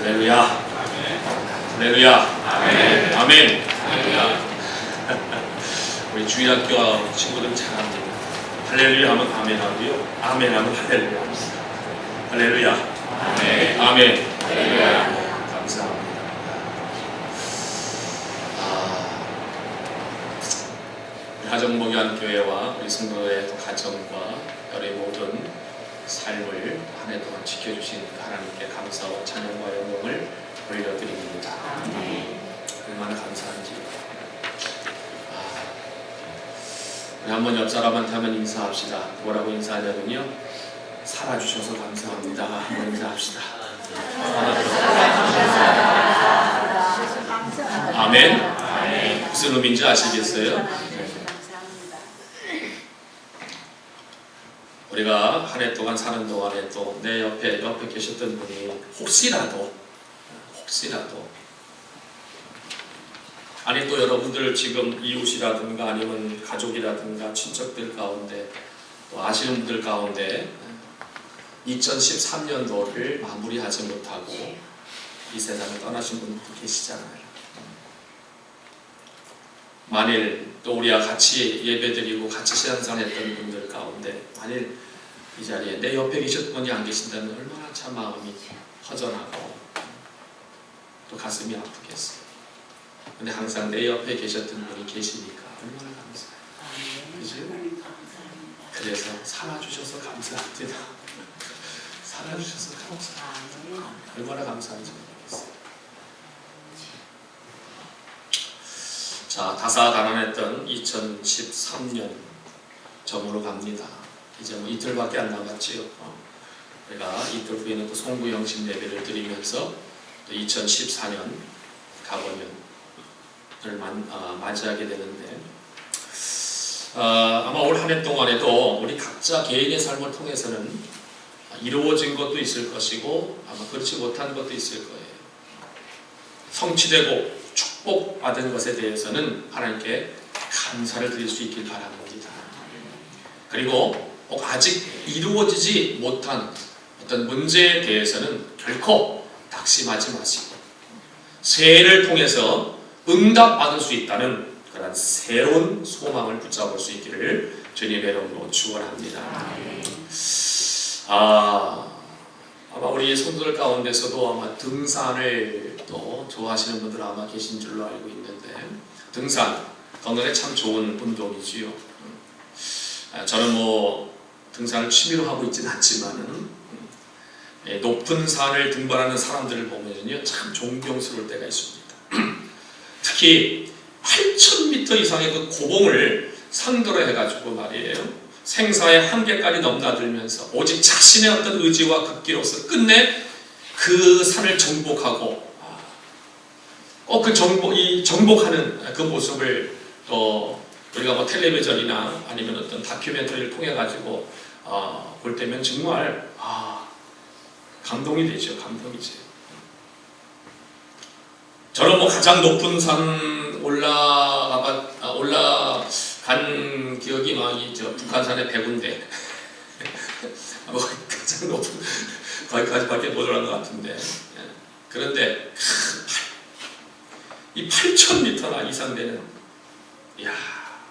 할렐루야. 할렐루야. 아멘. 아멘. 우리 주일학교 친구들 잘합니다. 할렐루야 하면 아멘 하고요. 아멘 하면 할렐루야 합니다. 할렐루야. 아멘. 아멘. 할렐루야. 감사합니다. 우리 하정목요한교회와 우리 성도의 가정과 여러의 모든 삶을 한 해 동안 지켜주신 하나님께 감사와 찬양과 영광을 올려드립니다. 얼마나 감사한지. 우리 한번 옆 사람한테 한번 인사합시다. 뭐라고 인사하냐면요, 살아주셔서 감사합니다. 한번 인사합시다. 아멘. 무슨 의미인지 아시겠어요? 우리가 한 해 동안 사는 동안에 또 내 옆에 계셨던 분이 혹시라도 아니 또 여러분들 지금 이웃이라든가 아니면 가족이라든가 친척들 가운데 또 아시는 분들 가운데 2013년도를 마무리하지 못하고 이 세상을 떠나신 분들도 계시잖아요. 만일 또 우리와 같이 예배드리고 같이 신앙생활 했던 분들 가운데 만일 이 자리에 내 옆에 계셨던 분이 안 계신다면 얼마나 참 마음이 허전하고 또 가슴이 아프겠어요. 근데 항상 내 옆에 계셨던 분이 계시니까 얼마나 감사해요. 그죠? 그래서 살아주셔서 감사합니다. 살아주셔서 감사합니다. 얼마나 감사한지 모르겠어요. 자, 다사다난했던 2013년 저물어 갑니다. 이제 뭐 이틀밖에 안 남았지요. 우리가 이틀 후에는 또 송구영신 예배를 드리면서 또 2014년 가보년을 맞이하게 되는데 아마 올 한 해 동안에도 우리 각자 개인의 삶을 통해서는 이루어진 것도 있을 것이고 아마 그렇지 못한 것도 있을 거예요. 성취되고 축복받은 것에 대해서는 하나님께 감사를 드릴 수 있길 바랍니다. 그리고 아직 이루어지지 못한 어떤 문제에 대해서는 결코 낙심하지 마시고 새해를 통해서 응답받을 수 있다는 그런 새로운 소망을 붙잡을 수 있기를 주님의 이름으로 축원합니다. 아마 우리 성도들 가운데서도 아마 등산을 또 좋아하시는 분들 아마 계신 줄로 알고 있는데 등산 건강에 참 좋은 운동이지요. 저는 뭐 등산을 취미로 하고 있지는 않지만은 높은 산을 등반하는 사람들을 보면요 참 존경스러울 때가 있습니다. 특히 8,000m 이상의 그 고봉을 상대로 해가지고 말이에요. 생사의 한계까지 넘나들면서 오직 자신의 어떤 의지와 극기로서 끝내 그 산을 정복하고 꼭 그 정복하는 그 모습을 또 우리가 뭐 텔레비전이나 아니면 어떤 다큐멘터리를 통해 가지고 볼 때면 정말 감동이 되죠. 감동이죠. 저는 뭐 가장 높은 산 올라간 기억이 북한산의 백운대 가장 높은 거기까지밖에 못 올라간 것 같은데 그런데 이 8,000m나 이상 되는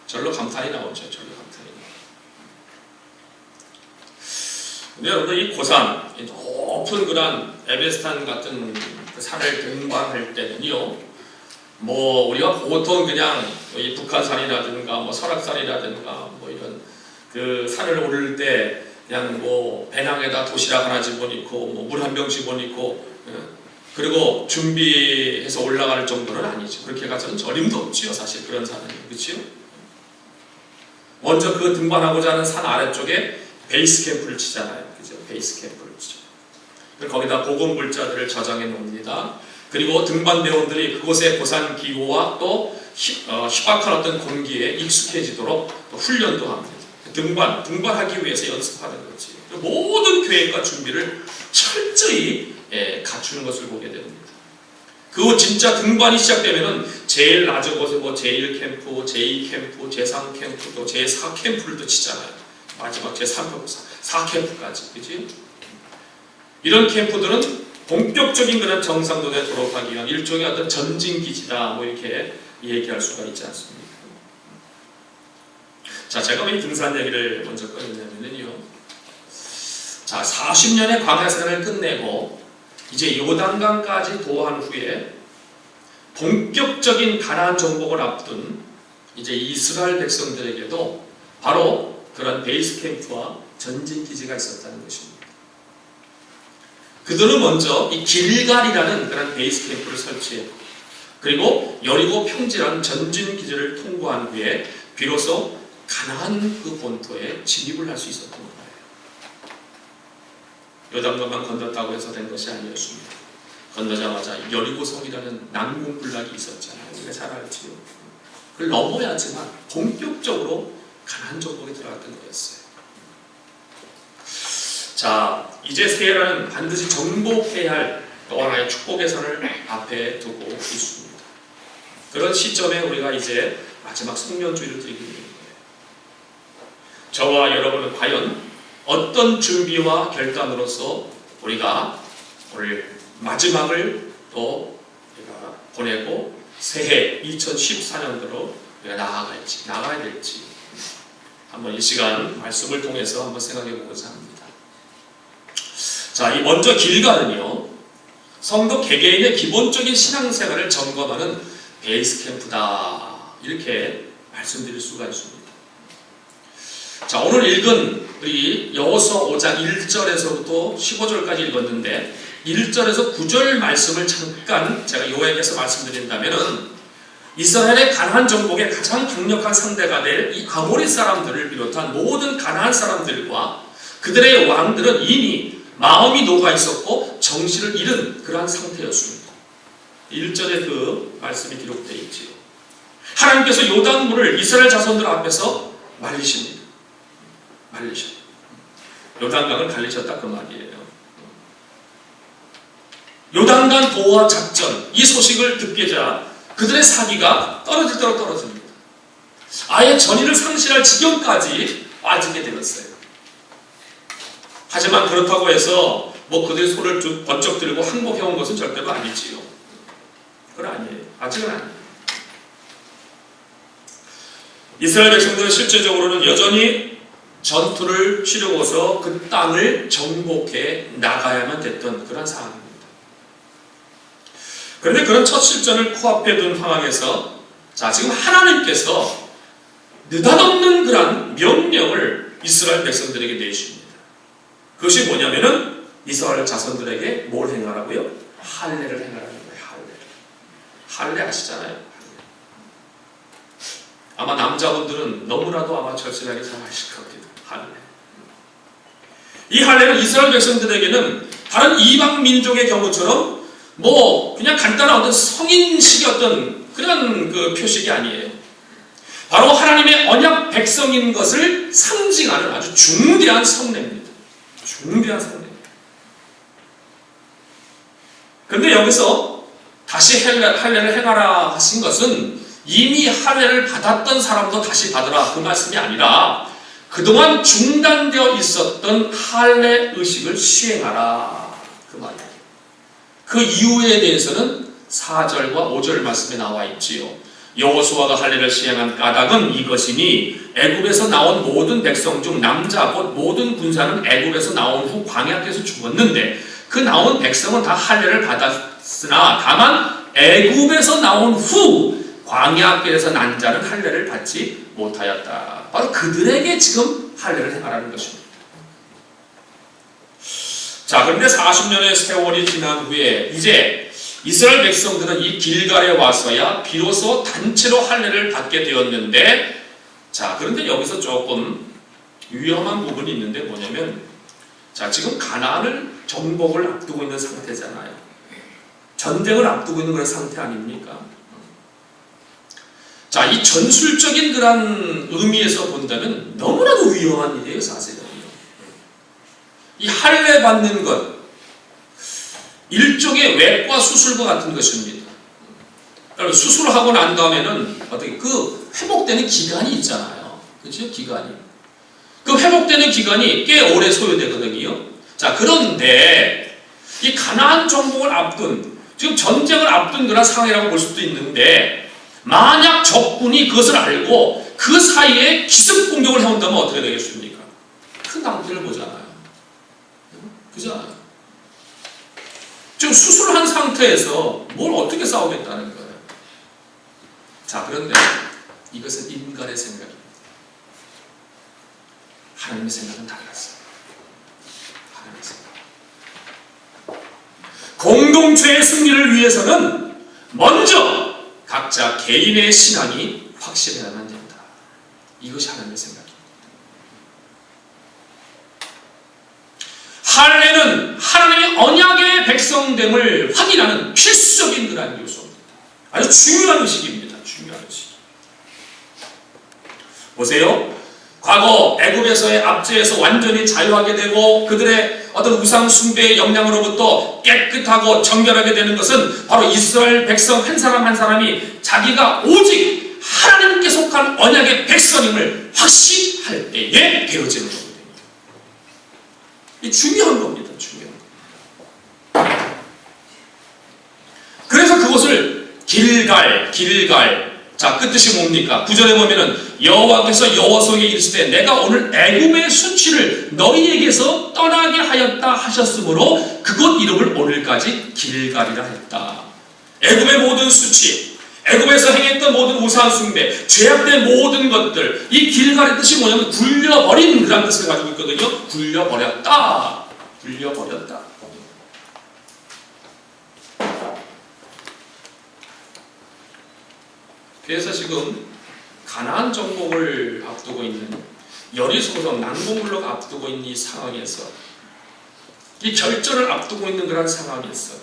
절로 감탄이 나오죠. 절로 감탄이 나오죠. 근데 여러분 이 고산, 이 높은 그런 에베레스트 같은 그 산을 등반할 때는요, 뭐 우리가 보통 그냥 이 북한산이라든가 뭐 설악산이라든가 뭐 이런 그 산을 오를 때 그냥 뭐 배낭에다 도시락 하나 집어넣고 뭐 물 한 병 집어넣고 그리고 준비해서 올라갈 정도는 아니죠. 그렇게 가서는 저림도 없지요. 사실 그런 산은 그렇지요. 먼저 그 등반하고자 하는 산 아래쪽에 베이스 캠프를 치잖아요. 그죠? 베이스 캠프를 치죠. 거기다 보건물자들을 저장해 놓습니다. 그리고 등반 대원들이 그곳의 고산 기후와 또 희박한 어떤 공기에 익숙해지도록 또 훈련도 합니다. 등반하기 위해서 연습하는 거지. 모든 계획과 준비를 철저히 갖추는 것을 보게 됩니다. 그 진짜 등반이 시작되면은 제일 낮은 곳에 뭐 제1 캠프, 제2 캠프, 제3 캠프, 또 제4 캠프를 또 치잖아요. 마지막 제3캠프, 4캠프까지, 그지? 이런 캠프들은 본격적인 그런 정상도에 돌아가기 위한 일종의 어떤 전진기지다, 뭐 이렇게 얘기할 수가 있지 않습니까? 자, 제가 왜 등산 얘기를 먼저 꺼냈냐면요. 자, 40년의 광야 생활을 끝내고 이제 요단강까지 도한 후에 본격적인 가나안 정복을 앞둔 이제 이스라엘 백성들에게도 바로 그런 베이스 캠프와 전진 기지가 있었다는 것입니다. 그들은 먼저 이 길갈이라는 그런 베이스 캠프를 설치했고, 그리고 여리고 평지라는 전진 기지를 통과한 후에 비로소 가나안 그 본토에 진입을 할 수 있었던 거예요. 요단강만 건넜다고 해서 된 것이 아니었습니다. 건너자마자 여리고성이라는 난공불락이 있었잖아요. 우리가 잘 알지요. 그걸 넘어야지만 본격적으로 가나안 정복에 들어갔던 거였어요. 자, 이제 세라는 반드시 정복해야 할 또 하나의 축복의 선을 앞에 두고 있습니다. 그런 시점에 우리가 이제 마지막 성년주의를 드리게 되는 거예요. 저와 여러분은 과연 어떤 준비와 결단으로서 우리가 오늘 마지막을 또 우리가 보내고 새해 2014년도로 우리가 나아가야 될지 한번 이 시간 말씀을 통해서 한번 생각해 보고자 합니다. 자, 이 먼저 길갈은요, 성도 개개인의 기본적인 신앙생활을 점검하는 베이스 캠프다, 이렇게 말씀드릴 수가 있습니다. 자, 오늘 읽은 우리 여호수아 5장 1절에서부터 15절까지 읽었는데 1절에서 9절 말씀을 잠깐 제가 요약해서 말씀드린다면은 이스라엘의 가나안 정복의 가장 강력한 상대가 될 이 아모리 사람들을 비롯한 모든 가나안 사람들과 그들의 왕들은 이미 마음이 녹아 있었고 정신을 잃은 그러한 상태였습니다. 1절에 그 말씀이 기록되어 있지요. 하나님께서 요단물을 이스라엘 자손들 앞에서 말리십니다. 요단강을 갈리셨다 그 말이에요. 요단강 보호와 작전, 이 소식을 듣게자 그들의 사기가 떨어질대로 떨어집니다. 아예 전의를 상실할 지경까지 빠지게 되었어요. 하지만 그렇다고 해서 뭐 그들의 손을 번쩍 들고 항복해온 것은 절대로 아니지요. 그건 아니에요. 아직은 아니에요. 이스라엘 백성들은 실제적으로는 여전히 전투를 치르고서 그 땅을 정복해 나가야만 됐던 그런 상황입니다. 그런데 그런 첫 실전을 코앞에 둔 상황에서 자, 지금 하나님께서 느닷없는 그런 명령을 이스라엘 백성들에게 내십니다. 그것이 뭐냐면은 이스라엘 자손들에게 뭘 행하라고요? 할례를 행하라는 거예요. 할례 아시잖아요. 아마 남자분들은 너무나도 아마 절실하게 잘 아실 겁니다. 할례. 이 할례는 이스라엘 백성들에게는 다른 이방 민족의 경우처럼 뭐 그냥 간단한 어떤 성인식의 어떤 그런 그 표식이 아니에요. 바로 하나님의 언약 백성인 것을 상징하는 아주 중대한 성례입니다. 중대한 성례. 그런데 여기서 다시 할례를 행하라 하신 것은 이미 할례를 받았던 사람도 다시 받으라 그 말씀이 아니라 그동안 중단되어 있었던 할례 의식을 시행하라 그 말이에요. 그 이유에 대해서는 4절과 5절 말씀에 나와 있지요. 여호수아가 할례를 시행한 까닭은 이것이니 애굽에서 나온 모든 백성 중 남자 곧 모든 군사는 애굽에서 나온 후 광야에서 죽었는데 그 나온 백성은 다 할례를 받았으나 다만 애굽에서 나온 후 광야길에서 난 자는 할례를 받지 못하였다. 바로 그들에게 지금 할례를 행하라는 것입니다. 자, 그런데 40년의 세월이 지난 후에 이제 이스라엘 백성들은 이 길갈에 와서야 비로소 단체로 할례를 받게 되었는데, 자, 그런데 여기서 조금 위험한 부분이 있는데 뭐냐면, 자, 지금 가나안을 정복을 앞두고 있는 상태잖아요. 전쟁을 앞두고 있는 그런 상태 아닙니까? 자, 이 전술적인 그런 의미에서 본다면 너무나도 위험한 일이에요, 사실은. 이 할례 받는 것, 일종의 외과 수술과 같은 것입니다. 수술을 하고 난 다음에는 어떻게 그 회복되는 기간이 있잖아요. 그렇죠? 기간이. 그 회복되는 기간이 꽤 오래 소요되거든요. 자, 그런데 이 가나안 정복을 앞둔, 지금 전쟁을 앞둔 그런 상황이라고 볼 수도 있는데, 만약 적군이 그것을 알고 그 사이에 기습 공격을 해온다면 어떻게 되겠습니까? 큰 낭패를 보잖아요. 그잖아요. 지금 수술한 상태에서 뭘 어떻게 싸우겠다는 거예요. 자, 그런데 이것은 인간의 생각입니다. 하나님의 생각은 달랐어요. 하나님의 생각. 공동체의 승리를 위해서는 먼저 각자 개인의 신앙이 확실해야만 된다. 이것이 하나님의 생각입니다. 할례는 하나님의 언약의 백성됨을 확인하는 필수적인 그러한 요소입니다. 아주 중요한 의식입니다. 중요한 의식. 보세요. 과거 애굽에서의 압제에서 완전히 자유하게 되고 그들의 어떤 우상 숭배의 영향으로부터 깨끗하고 정결하게 되는 것은 바로 이스라엘 백성 한 사람 한 사람이 자기가 오직 하나님께 속한 언약의 백성임을 확신할 때에 되어지는 겁니다. 이 중요한 겁니다. 중요한 겁니다. 그래서 그것을 길갈. 자, 그 뜻이 뭡니까? 9절에 보면은 여호와께서 여호수아에게 이르시되 내가 오늘 애굽의 수치를 너희에게서 떠나게 하였다 하셨으므로 그곳 이름을 오늘까지 길갈이라 했다. 애굽의 모든 수치, 애굽에서 행했던 모든 우상 숭배, 죄악된 모든 것들, 이 길갈의 뜻이 뭐냐면 굴려버린 그런 뜻을 가지고 있거든요. 굴려버렸다. 굴려버렸다. 그래서 지금 가나안 정복을 앞두고 있는 여리고성 난공불락 앞두고 있는 이 상황에서 이 결전을 앞두고 있는 그런 상황에서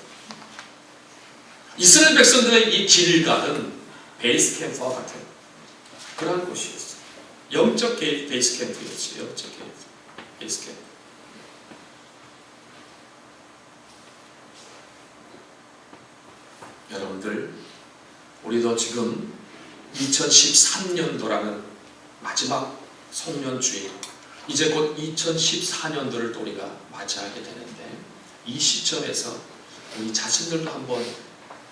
이스라엘 백성들의 이 길갈은 베이스 캠프와 같은 그런 곳이었어요. 영적 베이스 캠프였어요. 영적 베이스 캠프. 여러분들, 우리도 지금 2013년도라는 마지막 송년주일, 이제 곧 2014년도를 또 우리가 맞이하게 되는데, 이 시점에서 우리 자신들도 한번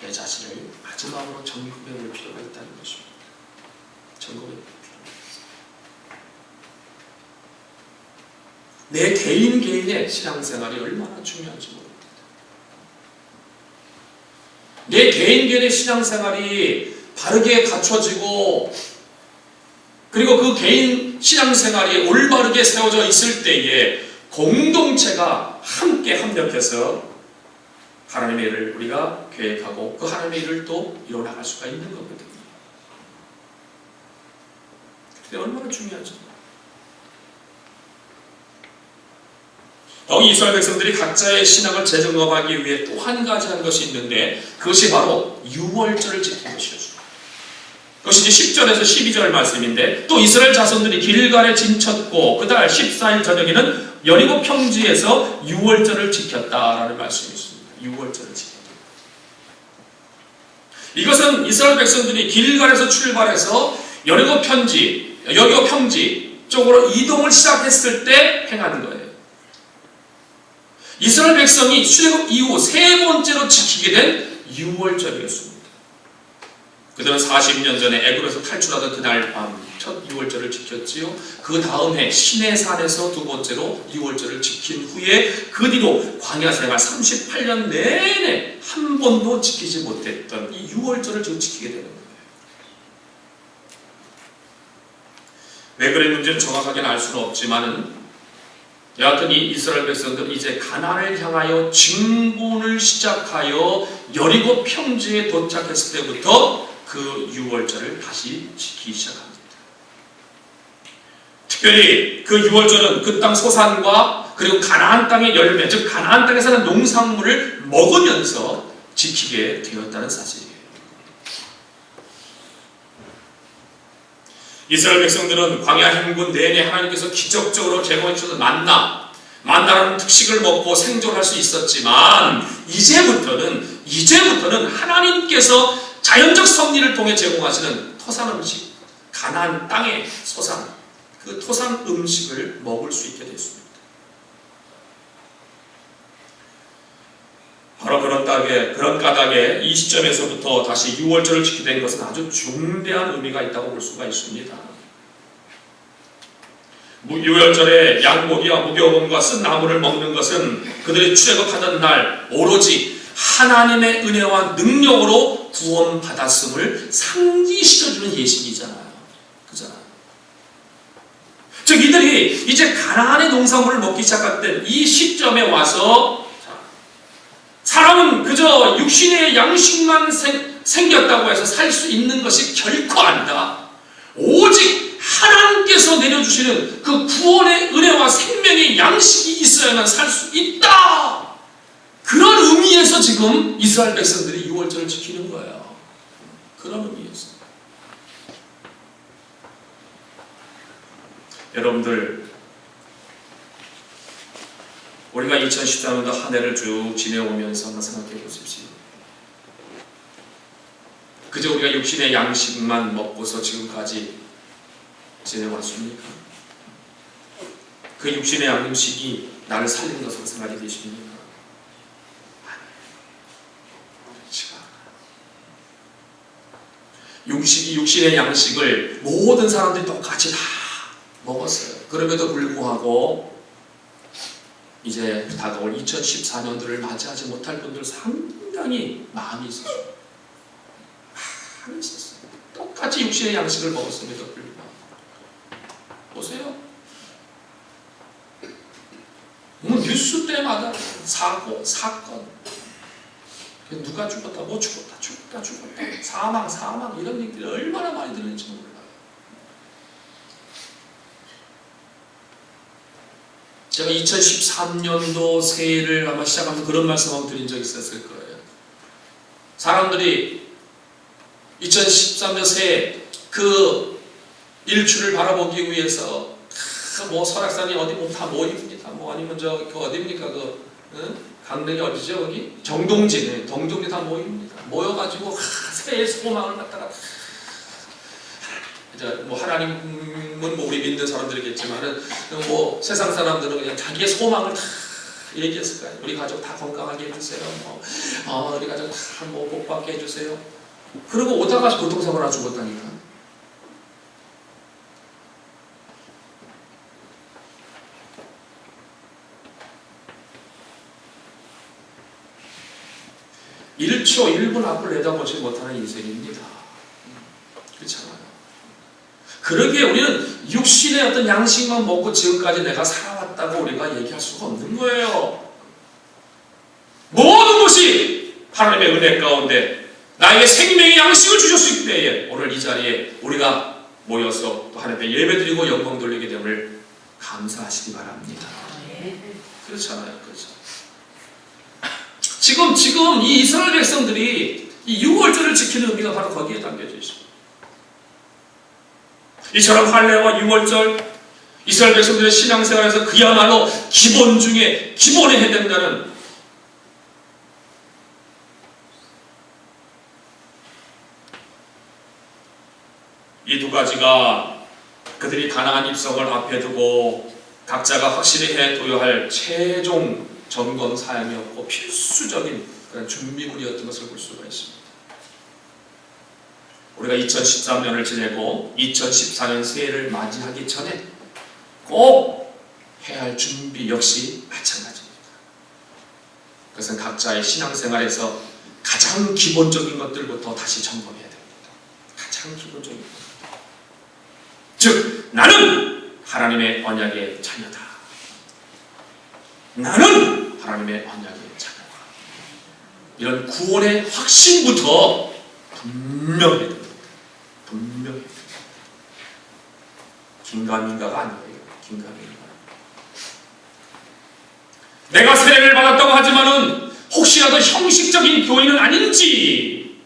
내 자신을 마지막으로 점검해 볼 필요가 있다는 것입니다. 점검해 볼 필요가 있습니다. 내 개인의 신앙생활이 얼마나 중요한지 모릅니다. 내 개인의 신앙생활이 바르게 갖춰지고 그리고 그 개인 신앙생활이 올바르게 세워져 있을 때에 공동체가 함께 합력해서 하나님의 일을 우리가 계획하고 그 하나님의 일을 또 이뤄나갈 수가 있는 거거든요. 그게 얼마나 중요하죠. 여기 이스라엘 백성들이 각자의 신앙을 재점검하기 위해 또 한 가지 한 것이 있는데 그것이 바로 유월절을 지키는 것이었습니다. 그것이 이제 10절에서 12절 말씀인데 또 이스라엘 자손들이 길갈에 진쳤고 그 달 14일 저녁에는 여리고 평지에서 유월절을 지켰다라는 말씀이 있습니다. 유월절을 지켰다. 이것은 이스라엘 백성들이 길갈에서 출발해서 여리고 평지 쪽으로 이동을 시작했을 때 행하는 거예요. 이스라엘 백성이 출애굽 이후 세 번째로 지키게 된 유월절이었습니다. 그들은 40년 전에 애굽에서 탈출하던 그날 밤 첫 유월절을 지켰지요. 그 다음 해 시내산에서 두 번째로 유월절을 지킨 후에 그 뒤로 광야 생활 38년 내내 한 번도 지키지 못했던 이 유월절을 지금 지키게 되는 거예요. 왜 그랬는지는 정확하게는 알 수는 없지만은 여하튼 이 이스라엘 백성들은 이제 가나안을 향하여 진군을 시작하여 여리고 평지에 도착했을 때부터 그 유월절을 다시 지키기 시작합니다. 특별히 그 유월절은 그 땅 소산과 그리고 가나안 땅의 열매, 즉 가나안 땅에 사는 농산물을 먹으면서 지키게 되었다는 사실이에요. 이스라엘 백성들은 광야 행군 내내 하나님께서 기적적으로 제공해 주셔서 만나라는 특식을 먹고 생존할 수 있었지만 이제부터는 하나님께서 자연적 섭리를 통해 제공하시는 토산 음식, 가나안 땅의 소산, 그 토산 음식을 먹을 수 있게 됐습니다. 그런 까닭에 이 시점에서부터 다시 유월절을 지키게 된 것은 아주 중대한 의미가 있다고 볼 수가 있습니다. 유월절에 양고기와 무교범과 쓴 나물을 먹는 것은 그들이 출애굽하던 날 오로지 하나님의 은혜와 능력으로 구원받았음을 상기시켜주는 예식이잖아요. 그잖아요. 즉 이들이 이제 가나안의 농산물을 먹기 시작할 때 이 시점에 와서 사람은 그저 육신의 양식만 생겼다고 해서 살 수 있는 것이 결코 아니다. 오직 하나님께서 내려주시는 그 구원의 은혜와 생명의 양식이 있어야만 살 수 있다. 그런 의미에서 지금 이스라엘 백성들이 유월절을 지키는 거예요. 그런 의미에서. 여러분들, 우리가 2014년도 한 해를 쭉 지내오면서 한번 생각해 보십시오. 그저 우리가 육신의 양식만 먹고서 지금까지 지내왔습니까? 그 육신의 양식이 나를 살리는 것으로 생각이 되십니까? 육신의 양식을 모든 사람들이 똑같이 다 먹었어요. 그럼에도 불구하고 이제 다가올 2014년도를 맞이하지 못할 분들 상당히 많이 있었어요. 많이 있었어요. 똑같이 육신의 양식을 먹었음에도 불구하고. 보세요. 뉴스 때마다 사건. 누가 죽었다, 뭐 죽었다, 사망 이런 얘기들이 얼마나 많이 들리는지 몰라요. 제가 2013년도 새해를 아마 시작하면서 그런 말씀을 드린 적이 있었을 거예요. 사람들이 2013년 새해 그 일출을 바라보기 위해서 뭐 설악산이 어디 뭐 다 모입니다. 뭐 아니면 그 어디입니까? 강릉이 어디죠? 거기? 정동진 다 모입니다. 모여가지고 새해 소망을 갖다가 뭐 하나님은 뭐 우리 믿는 사람들이겠지만은 뭐 세상 사람들은 그냥 자기의 소망을 다 얘기했을 거예요. 우리 가족 다 건강하게 해주세요. 우리 가족 다 뭐 복 받게 해주세요. 그리고 오다가 교통사고로 하나 죽었다니까. (1초 1분) 앞을 내다보지 못하는 인생입니다. 그렇잖아요. 그러기에 우리는 육신의 어떤 양식만 먹고 지금까지 내가 살아왔다고 우리가 얘기할 수가 없는 거예요. 모든 것이 하나님의 은혜 가운데 나에게 생명의 양식을 주셨을 때에 오늘 이 자리에 우리가 모여서 또 하나님께 예배드리고 영광 돌리게 됨을 감사하시기 바랍니다. 그렇잖아요. 그렇죠. 지금 이 이스라엘 백성들이 이 유월절을 지키는 의미가 바로 거기에 담겨져 있습니다. 이처럼 할례와 유월절, 이스라엘 백성들의 신앙생활에서 그야말로 기본 중에 기본에 해당되는 이 두 가지가 그들이 가나안 입성을 앞에 두고 각자가 확실히 해둬야 할 최종 점검 사역이었고 필수적인 그런 준비물이었던 것을 볼 수가 있습니다. 우리가 2013년을 지내고 2014년 새해를 맞이하기 전에 꼭 해야 할 준비 역시 마찬가지입니다. 그것은 각자의 신앙생활에서 가장 기본적인 것들부터 다시 점검해야 됩니다. 가장 기본적인 것. 즉 나는 하나님의 언약의 자녀다. 나는 하나님의 언약의 자녀다. 이런 구원의 확신부터 분명해야 됩니다. 분명해야 됩니다. 긴가민가가 아니에요. 긴가민가. 내가 세례를 받았다고 하지만은 혹시라도 형식적인 교인은 아닌지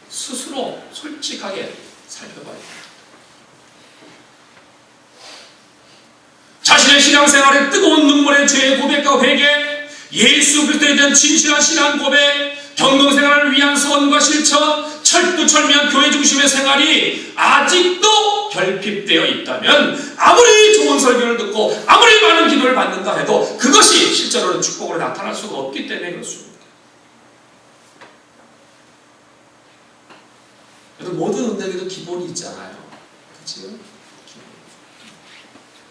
스스로 솔직하게 살펴봐야 됩니다. 자신의 신앙생활에 뜨거운 눈물의 죄의 고백과 회개, 예수 그리스도에 대한 진실한 신앙 고백, 경동생활을 위한 소원과 실천, 철두철미한 교회 중심의 생활이 아직도 결핍되어 있다면 아무리 좋은 설교를 듣고 아무리 많은 기도를 받는다 해도 그것이 실제로는 축복으로 나타날 수가 없기 때문에 그렇습니다. 그리고 모든 운동에도 기본이 있잖아요. 그렇죠?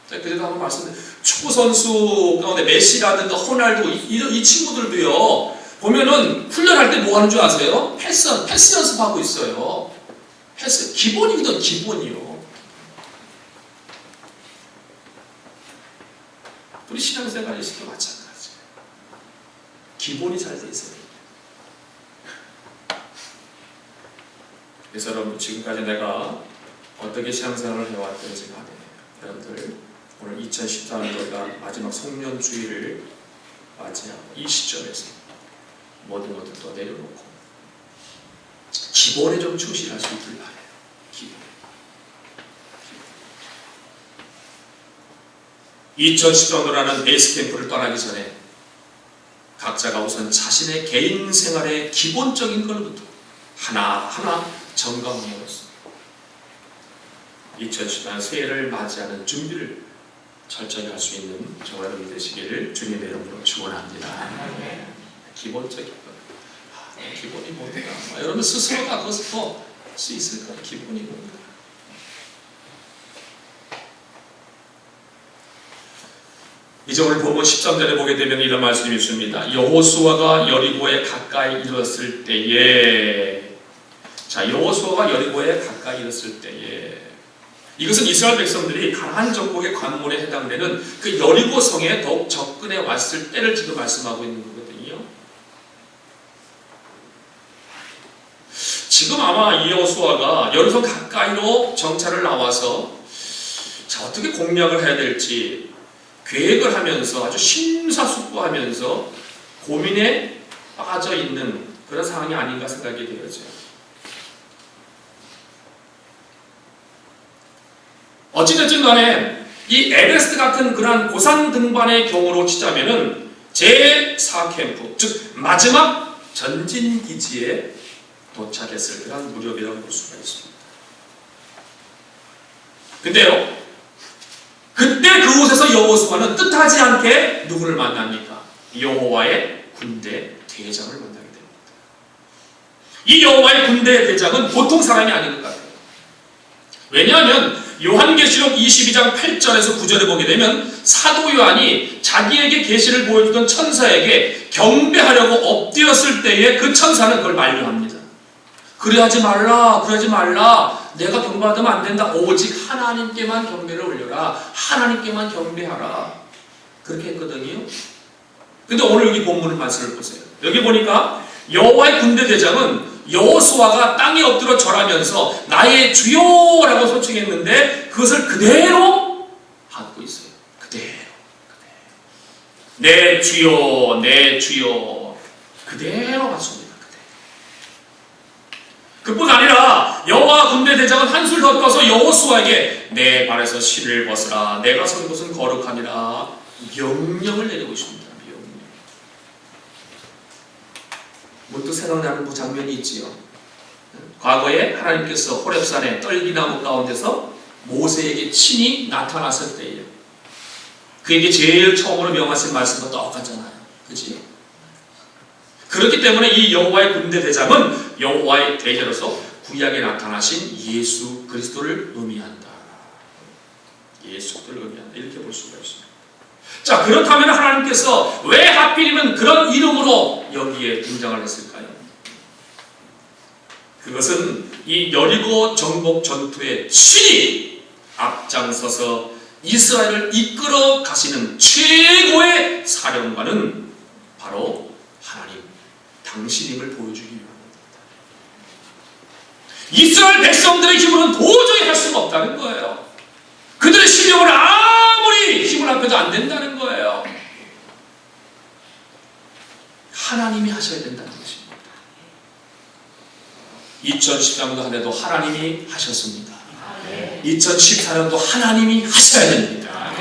그래도 한번 말씀드려요. 축구선수 가운데 메시라든가 호날두 이 친구들도요, 보면은 훈련할 때 뭐 하는 줄 아세요? 패스 연습하고 있어요. 패스. 기본이거든, 기본이요. 우리 신앙생활에서도 마찬가지예요. 기본이 잘 돼 있어요. 그래서 여러분, 지금까지 내가 어떻게 신앙생활을 해왔던지 간에 여러분들 오늘 2014년도가 마지막 송년주의를 맞이하고 이 시점에서 모든 것들 또 내려놓고 기본에 좀 충실할 수 있길 바라요. 기본. 2010년도라는 베이스 캠프를 떠나기 전에 각자가 우선 자신의 개인 생활의 기본적인 것부터 하나하나 점검함으로써 2010년 새해를 맞이하는 준비를 철저히 할 수 있는 저와 여러분 되시기를 주님의 이름으로 축원합니다. 기본적인 것. 기본이 뭔가 여러분 스스로가 그것을 더 수 있을까요? 기본이 뭔가. 이제 오늘 본문 13절에 보게 되면 이런 말씀이 있습니다. 여호수아가 여리고에 가까이 이르렀을 때에, 자, 여호수아가 여리고에 가까이 이르렀을 때에, 이것은 이스라엘 백성들이 가나안 정복의 관문에 해당되는 그 여리고 성에 더욱 접근해 왔을 때를 지금 말씀하고 있는 거거든요. 지금 아마 이 여호수아가 여리고 가까이로 정찰을 나와서 자, 어떻게 공략을 해야 될지 계획을 하면서 아주 심사숙고하면서 고민에 빠져 있는 그런 상황이 아닌가 생각이 되어져요. 어찌됐든 간에 이 에베레스트 같은 그러한 고산 등반의 경우로 치자면은 제4캠프, 즉 마지막 전진기지에 도착했을 그런 무렵이라고 볼 수가 있습니다. 근데요, 그때 그곳에서 여호수아는 뜻하지 않게 누구를 만납니까? 여호와의 군대 대장을 만나게 됩니다. 이 여호와의 군대 대장은 보통 사람이 아닌 것 같아요. 왜냐하면 요한계시록 22장 8절에서 9절에 보게 되면 사도 요한이 자기에게 계시를 보여주던 천사에게 경배하려고 엎드렸을 때에 그 천사는 그걸 만류합니다. 그래하지 말라, 그러지 말라. 내가 경배받으면 안 된다. 오직 하나님께만 경배를 올려라. 하나님께만 경배하라. 그렇게 했거든요. 근데 오늘 여기 본문의 말씀을 보세요. 여기 보니까 여호와의 군대 대장은 여호수아가 땅에 엎드려 절하면서 나의 주여라고 소칭했는데 그것을 그대로 받고 있어요. 그대로. 내 주여, 내 주여. 그대로 받습니다. 그뿐 아니라 여호와 군대 대장은 한술 더 떠서 여호수아에게 내 발에서 실을 벗으라. 내가 선 곳은 거룩함이라. 명령을 내리고 있습니다. 명령. 문득 생각나는 그 장면이 있지요. 과거에 하나님께서 호렙산의 떨기나무 가운데서 모세에게 친히 나타났을 때에 그에게 제일 처음으로 명하신 말씀과 똑같잖아요. 그렇지? 그렇기 때문에 이 여호와의 군대 대장은 여호와의 대제로서 구약에 나타나신 예수 그리스도를 의미한다. 예수 그리스도를 의미한다. 이렇게 볼 수가 있습니다. 자, 그렇다면 하나님께서 왜 하필이면 그런 이름으로 여기에 등장을 했을까요? 그것은 이 여리고 정복 전투에 친히 앞장서서 이스라엘을 이끌어 가시는 최고의 사령관은 바로 하나님, 당신임을 보여주기 위함입니다. 이스라엘 백성들의 힘으로는 도저히 할 수가 없다는 거예요. 그들의 실력을 아무리 힘을 합해도 안 된다는 거예요. 하나님이 하셔야 된다는 것입니다. 2013년도 한 해도 하나님이 하셨습니다. 2014년도 하나님이 하셔야 됩니다.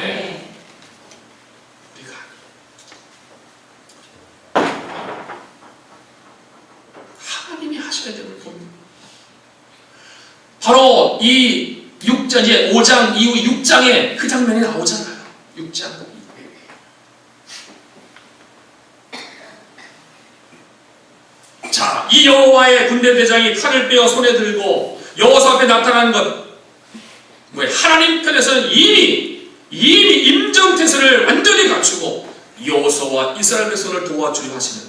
하나님이 하셔야 되는 겁니다. 바로 이 6장, 이제 5장 이후 6장에 그 장면이 나오잖아요. 6장. 자, 이 여호와의 군대 대장이 칼을 빼어 손에 들고 여호수아 앞에 나타난 것, 하나님 편에서는 이미 임정태세를 완전히 갖추고 여호수아와 이스라엘 백성을 도와주려 하시는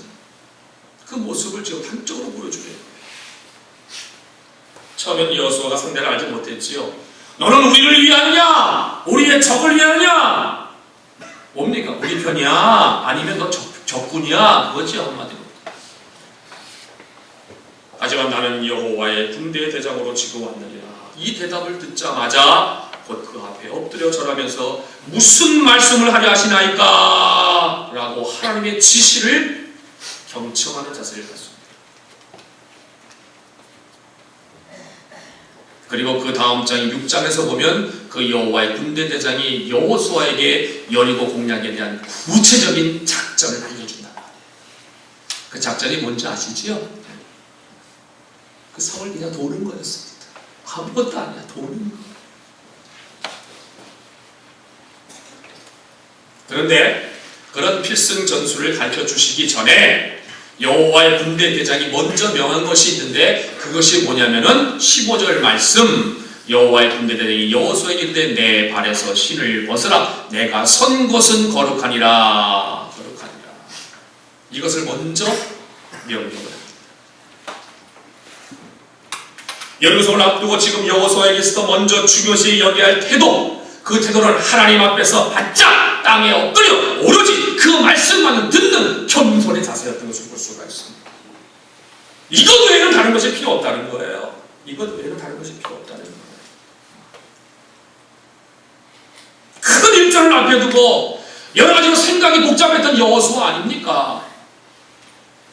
그 모습을 지금 단적으로 보여주는 거예요. 처음엔 여호수아가 상대를 알지 못했지요. 너는 우리를 위하느냐? 우리의 적을 위하느냐? 뭡니까? 우리 편이야? 아니면 너 적군이야? 그거지 한마디로. 하지만 나는 여호와의 군대의 대장으로 지금 왔느니라. 이 대답을 듣자마자 곧 그 앞에 엎드려 절하면서 무슨 말씀을 하려 하시나이까? 라고 하나님의 지시를 경청하는 자세를 갖습니다. 그리고 그 다음 장 6장에서 보면 그 여호와의 군대 대장이 여호수아에게 여리고 공략에 대한 구체적인 작전을 알려준다. 그 작전이 뭔지 아시지요? 그 성을 그냥 도는 거였습니다. 아무것도 아니야. 도는 거. 그런데 그런 필승 전술을 가르쳐 주시기 전에 여호와의 군대 대장이 먼저 명한 것이 있는데 그것이 뭐냐면은 15절 말씀, 여호와의 군대 대장이 여호수아에게 이르되 내 발에서 신을 벗으라. 내가 선 곳은 거룩하니라. 거룩하니라. 이것을 먼저 명령을 합니다. 여리고성을 앞두고 지금 여호수아에게서 먼저 중요시 여겨야 할 태도, 그 태도는 하나님 앞에서 바짝 땅에 엎드려 오로지 그 말씀만 듣는 겸손의 자세였던 것을 볼 수가 있습니다. 이것 외에는 다른 것이 필요 없다는 거예요. 이것 외에는 다른 것이 필요 없다는 거예요. 큰 일전을 앞에 두고 여러 가지로 생각이 복잡했던 여호수아 아닙니까?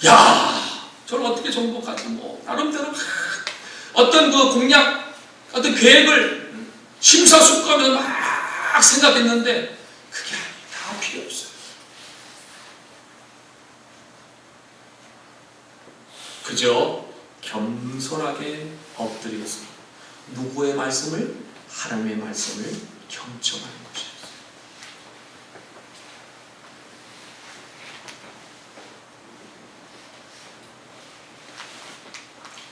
야, 저를 어떻게 정복하지? 나름대로 어떤 그 공략, 어떤 계획을 심사숙고하면서 막 생각했는데 그게 다 필요 없어요. 그저 겸손하게 엎드려서 누구의 말씀을? 하나님의 말씀을 경청하는 것이었어요.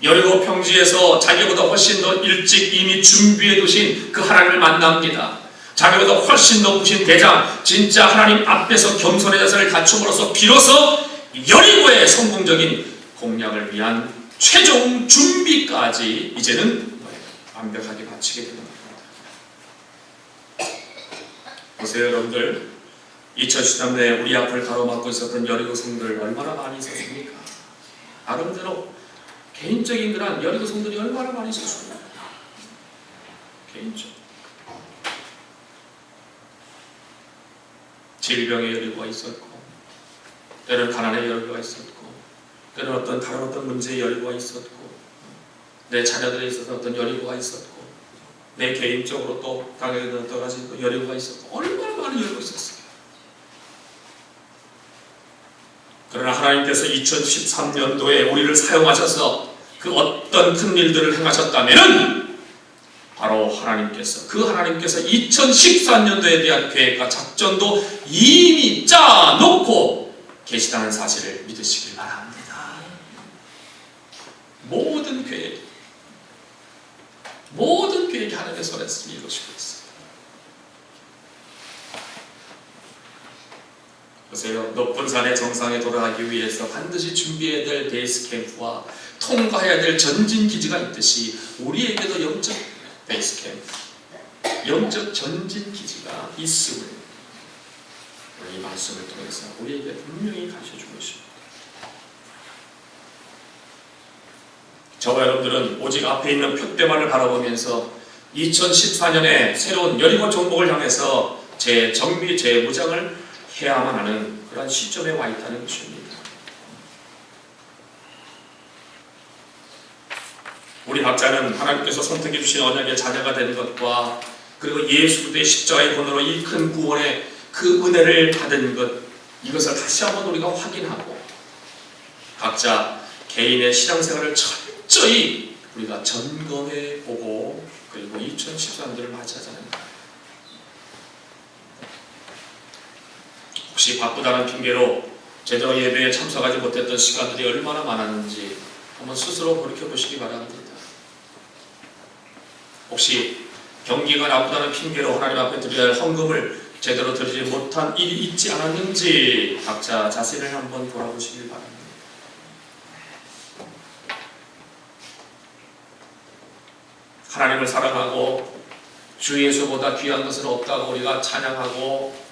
여리고 평지에서 자기보다 훨씬 더 일찍 이미 준비해 두신 그 하나님을 만납니다. 자기보다 훨씬 높으신 대장, 진짜 하나님 앞에서 겸손의 자세를 갖춤으로써 비로소 여리고의 성공적인 공략을 위한 최종 준비까지 이제는 완벽하게 마치게 되는 겁니다. 보세요 여러분들, 2013년에 우리 앞을 가로막고 있었던 여리고 성들 얼마나 많이 있었습니까? 나름대로 개인적인 그런 여리고 성들이 얼마나 많이 있었습니까? 개인적 질병의 여리고가 있었고, 때로는 가난의 여리고가 있었고, 때로는 다른 어떤 문제의 여리고가 있었고, 내 자녀들에 있어서 어떤 여리고가 있었고, 내 개인적으로 또 당연히 여러 가지 여리고가 있었고, 얼마나 많은 여리고가 있었어요. 그러나 하나님께서 2013년도에 우리를 사용하셔서 그 어떤 큰 일들을 행하셨다면 바로 하나님께서 2014년도에 대한 계획과 작전도 이미 짜놓고 계시다는 사실을 믿으시길 바랍니다. 모든 계획이 하나님의 손에서 이루어지고 있습니다. 보세요. 높은 산의 정상에 도달하기 위해서 반드시 준비해야 될 베이스 캠프와 통과해야 될 전진 기지가 있듯이 우리에게도 영적 베이스 캠프, 영적 전진 기지가 있음을 이 말씀을 통해서 우리에게 분명히 가르쳐주고 있습니다. 저와 여러분들은 오직 앞에 있는 표대만을 바라보면서 2014년에 새로운 여리고 정복을 향해서 재정비, 재무장을 해야만 하는 그런 시점에 와 있다는 것입니다. 우리 각자는 하나님께서 선택해 주신 언약의 자녀가 된 것과 그리고 예수 그리스도의 십자가의 본으로 이 큰 구원의 그 은혜를 받은 것, 이것을 다시 한번 우리가 확인하고 각자 개인의 신앙생활을 철저히 우리가 점검해 보고 그리고 2013년도를 맞이하자는 것. 혹시 바쁘다는 핑계로 제대로 예배에 참석하지 못했던 시간들이 얼마나 많았는지 한번 스스로 돌이켜 보시기 바랍니다. 혹시 경기가 나쁘다는 핑계로 하나님 앞에 드려야 할 헌금을 제대로 드리지 못한 일이 있지 않았는지 각자 자신을 한번 돌아보시길 바랍니다. 하나님을 사랑하고 주 예수보다 귀한 것은 없다고 우리가 찬양하고,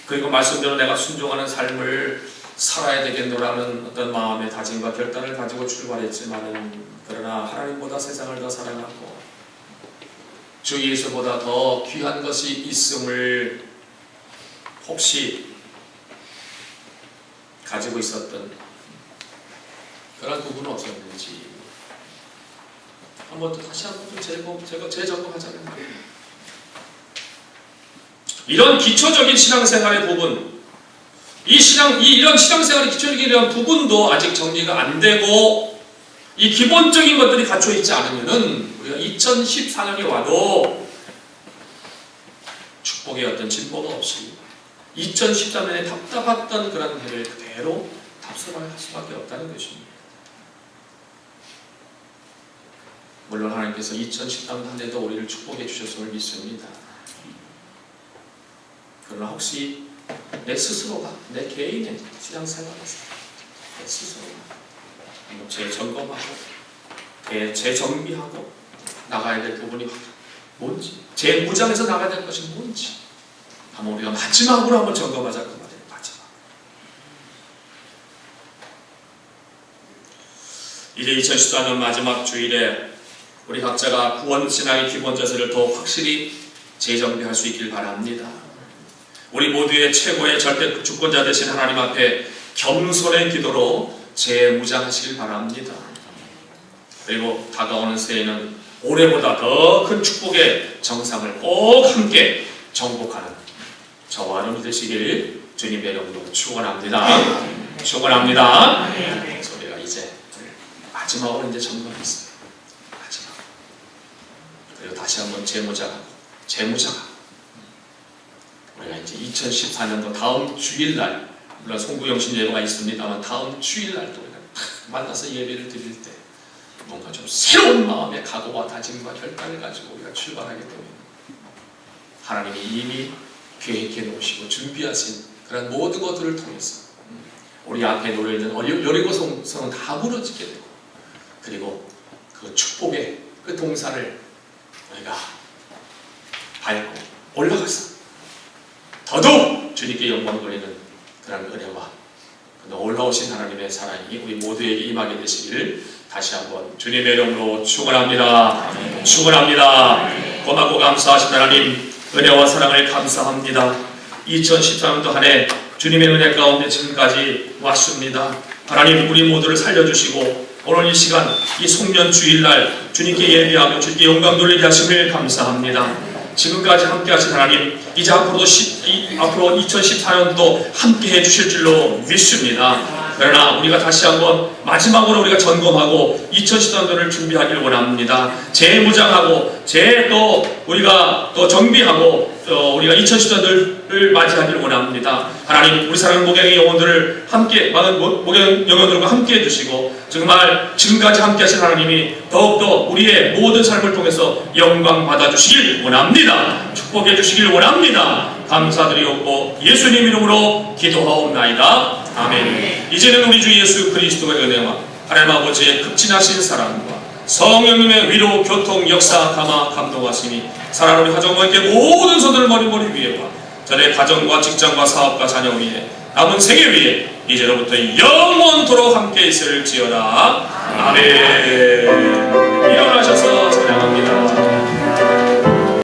그리고 말씀대로 내가 순종하는 삶을 살아야 되겠노라는 어떤 마음의 다짐과 결단을 가지고 출발했지만은, 그러나 하나님보다 세상을 더 사랑하고 주 예수보다 더 귀한 것이 있음을 혹시 가지고 있었던 그런 부분은 없었는지 한번 또 다시 한번 또 재점검하자면, 이런 기초적인 신앙생활의 부분, 이런 신앙생활의 기초적인 이런 부분도 아직 정리가 안 되고, 이 기본적인 것들이 갖춰 있지 않으면은 우리가 2014년이 와도 축복의 어떤 진보가 없이 2013년에 답답했던 그런 해를 그대로 답습할 수밖에 없다는 것입니다. 물론 하나님께서 2013년 한 해도 우리를 축복해 주셨음을 믿습니다. 그러나 혹시 내 스스로가, 내 개인의 신앙생활에서 내 스스로가 재점검하고 재정비하고 나가야 될 부분이 뭔지, 재무장해서 나가야 될 것이 뭔지 한번 우리가 마지막으로 한번 점검하자 그 말이에요. 마지막. 이제 2014년 마지막 주일에 우리 각자가 구원신앙의 기본 자세를 더 확실히 재정비할 수 있길 바랍니다. 우리 모두의 최고의 절대 주권자 되신 하나님 앞에 겸손의 기도로 재무장하시길 바랍니다. 그리고 다가오는 새해는 올해보다 더 큰 축복의 정상을 꼭 함께 정복하는 저와 여러분이 되시길 주님의 이름으로 축원합니다. 축원합니다. 그래서 우리가 이제 마지막으로 이제 점검했어요. 마지막. 그리고 다시 한번 재무장하고 우리가 이제 2014년도 다음 주일날, 물론 송구영신 예배가 있습니다만 다음 주일날도 우리가 만나서 예배를 드릴 때 뭔가 좀 새로운 마음의 각오와 다짐과 결단을 가지고 우리가 출발하기 때문에 하나님이 이미 계획해 놓으시고 준비하신 그런 모든 것들을 통해서 우리 앞에 놓여있는 여리고성은 다 무너지게 되고, 그리고 그 축복의 그 동산을 우리가 밟고 올라가서 더더욱 주님께 영광 돌리는 그런 은혜와 놀라우신 하나님의 사랑이 우리 모두에게 임하게 되시기를 다시 한번 주님의 이름으로 축원합니다. 축원합니다. 고맙고 감사하신 하나님, 은혜와 사랑을 감사합니다. 2013년도 한 해 주님의 은혜 가운데 지금까지 왔습니다. 하나님, 우리 모두를 살려주시고 오늘 이 시간 이 송년 주일날 주님께 예배하며 주님께 영광 돌리게 하심을 감사합니다. 지금까지 함께 하신 하나님, 이제 앞으로 2014년도 함께 해주실 줄로 믿습니다. 그러나 우리가 다시 한번 마지막으로 우리가 점검하고 2014년도를 준비하기를 원합니다. 재무장하고 우리가 또 정비하고 우리가 2014년도를 맞이하기를 원합니다. 하나님, 우리 사랑하는 목양의 영혼들을 함께, 많은 목양 영혼들과 함께 해주시고 정말 지금까지 함께 하신 하나님이 더욱더 우리의 모든 삶을 통해서 영광 받아주시길 원합니다. 축복해 주시길 원합니다. 감사드리옵고 예수님 이름으로 기도하옵나이다. 아멘. 이제는 우리 주 예수 그리스도의 은혜와 하나님 아버지의 극진하신 사랑과 성령님의 위로, 교통, 역사, 감화, 감동하심이 사랑하는 우리 가정과 함께 모든 손들을 머리 위에와 전의 가정과 직장과 사업과 자녀 위에 남은 생애 위에 이제로부터 영원토록 함께 있을지어다. 아멘. 일어나셔서 찬양합니다.